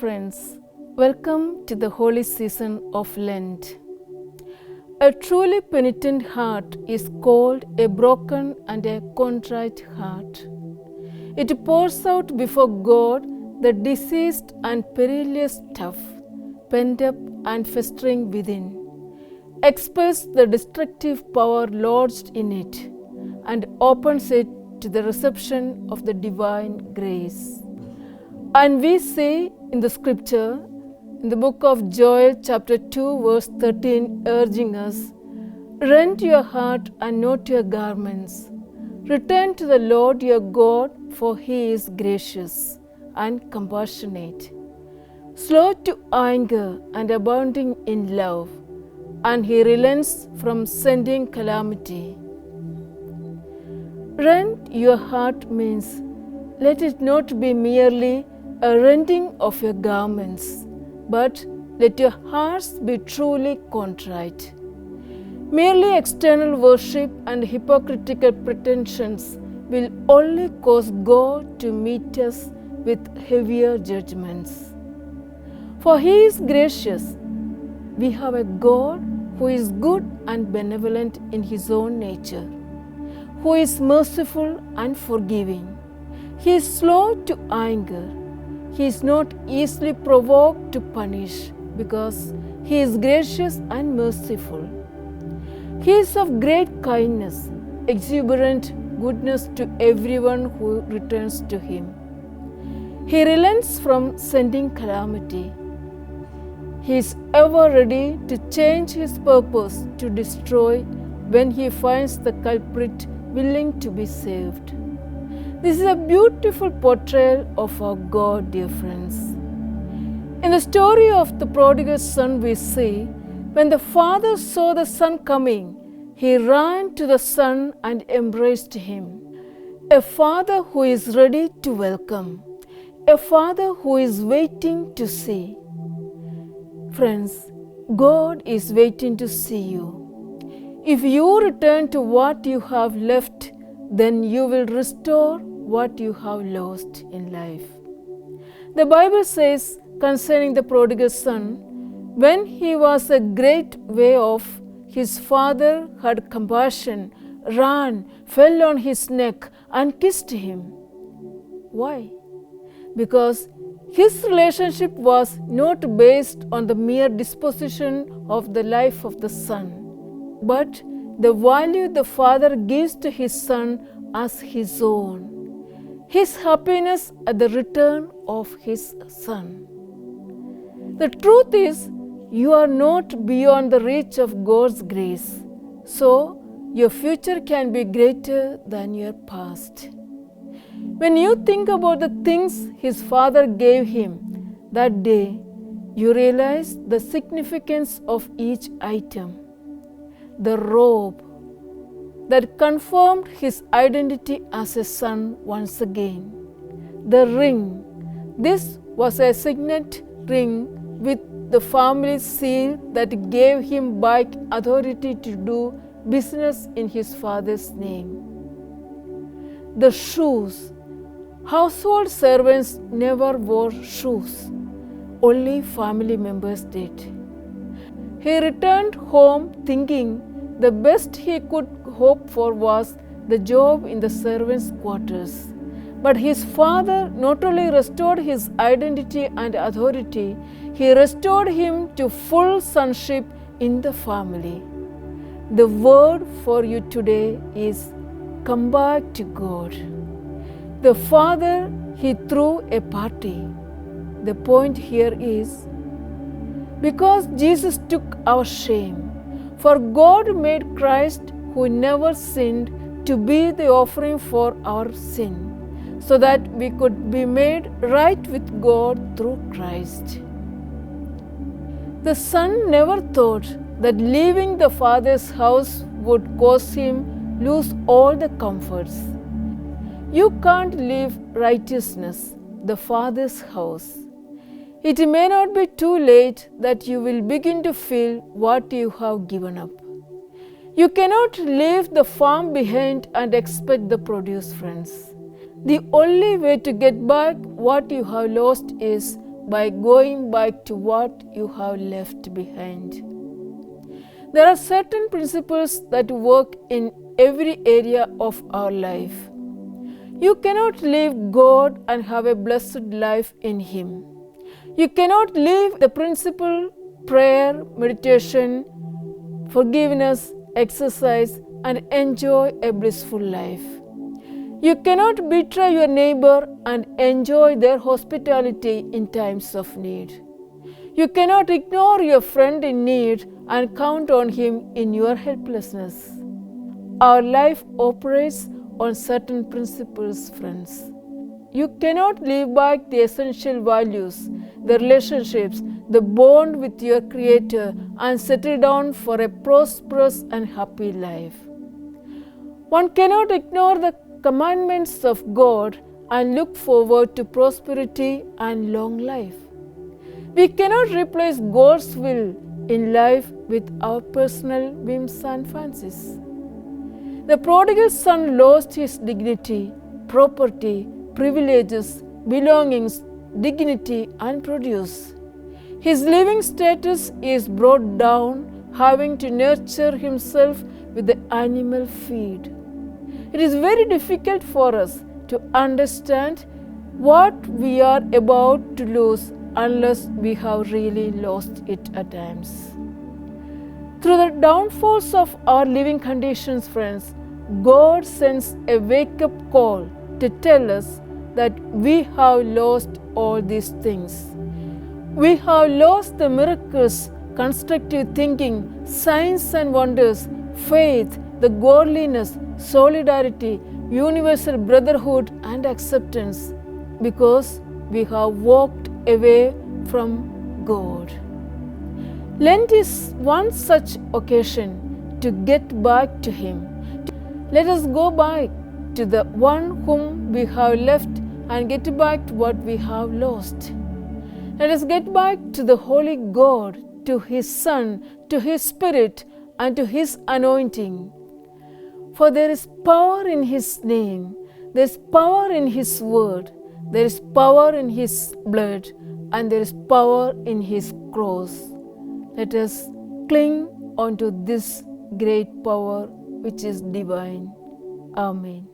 friends, welcome to the holy season of Lent. A truly penitent heart is called a broken and a contrite heart. It pours out before God the diseased and perilous stuff, pent up and festering within, expels the destructive power lodged in it, and opens it to the reception of the divine grace. And we see in the scripture, in the book of Joel chapter 2 verse 13, urging us, rend your heart and not your garments. Return to the Lord your God, for he is gracious and compassionate, slow to anger and abounding in love, and he relents from sending calamity. Rend your heart means let it not be merely a rending of your garments, but let your hearts be truly contrite. Merely external worship and hypocritical pretensions will only cause God to meet us with heavier judgments. For he is gracious. We have a God who is good and benevolent in his own nature, who is merciful and forgiving. He is slow to anger. He is not easily provoked to punish because he is gracious and merciful. He is of great kindness, exuberant goodness to everyone who returns to him. He relents from sending calamity. He is ever ready to change his purpose to destroy when he finds the culprit willing to be saved. This is a beautiful portrayal of our God, dear friends. In the story of the prodigal son, we see when the father saw the son coming, he ran to the son and embraced him. A father who is ready to welcome, a father who is waiting to see. Friends, God is waiting to see you. If you return to what you have left, then you will restore what you have lost in life. The Bible says concerning the prodigal son, when he was a great way off, his father had compassion, ran, fell on his neck and kissed him. Why? Because his relationship was not based on the mere disposition of the life of the son, but the value the father gives to his son as his own, his happiness at the return of his son. The truth is, you are not beyond the reach of God's grace, so your future can be greater than your past. When you think about the things his father gave him that day, you realize the significance of each item. The robe that confirmed his identity as a son once again. The ring. This was a signet ring with the family seal that gave him back authority to do business in his father's name. The shoes. Household servants never wore shoes. Only family members did. He returned home thinking the best he could hope for was the job in the servants' quarters. But his father not only restored his identity and authority, he restored him to full sonship in the family. The word for you today is come back to God. The father, he threw a party. The point here is because Jesus took our shame, for God made Christ, who never sinned, to be the offering for our sin, so that we could be made right with God through Christ. The son never thought that leaving the father's house would cause him lose all the comforts. You can't leave righteousness, the father's house. It may not be too late that you will begin to feel what you have given up. You cannot leave the farm behind and expect the produce, friends. The only way to get back what you have lost is by going back to what you have left behind. There are certain principles that work in every area of our life. You cannot leave God and have a blessed life in Him. You cannot leave the principle, prayer, meditation, forgiveness, exercise, and enjoy a blissful life. You cannot betray your neighbor and enjoy their hospitality in times of need. You cannot ignore your friend in need and count on him in your helplessness. Our life operates on certain principles, friends. You cannot leave back the essential values, the relationships, the bond with your Creator and settle down for a prosperous and happy life. One cannot ignore the commandments of God and look forward to prosperity and long life. We cannot replace God's will in life with our personal whims and fancies. The prodigal son lost his dignity, property, privileges, belongings, dignity, and produce. His living status is brought down, having to nurture himself with the animal feed. It is very difficult for us to understand what we are about to lose unless we have really lost it at times. Through the downfalls of our living conditions, friends, God sends a wake-up call to tell us that we have lost all these things. We have lost the miracles, constructive thinking, signs and wonders, faith, the godliness, solidarity, universal brotherhood and acceptance because we have walked away from God. Lent is one such occasion to get back to Him. Let us go back to the one whom we have left and get back to what we have lost. Let us get back to the Holy God, to His Son, to His Spirit, and to His anointing. For there is power in His name, there is power in His word, there is power in His blood, and there is power in His cross. Let us cling onto this great power which is divine. Amen.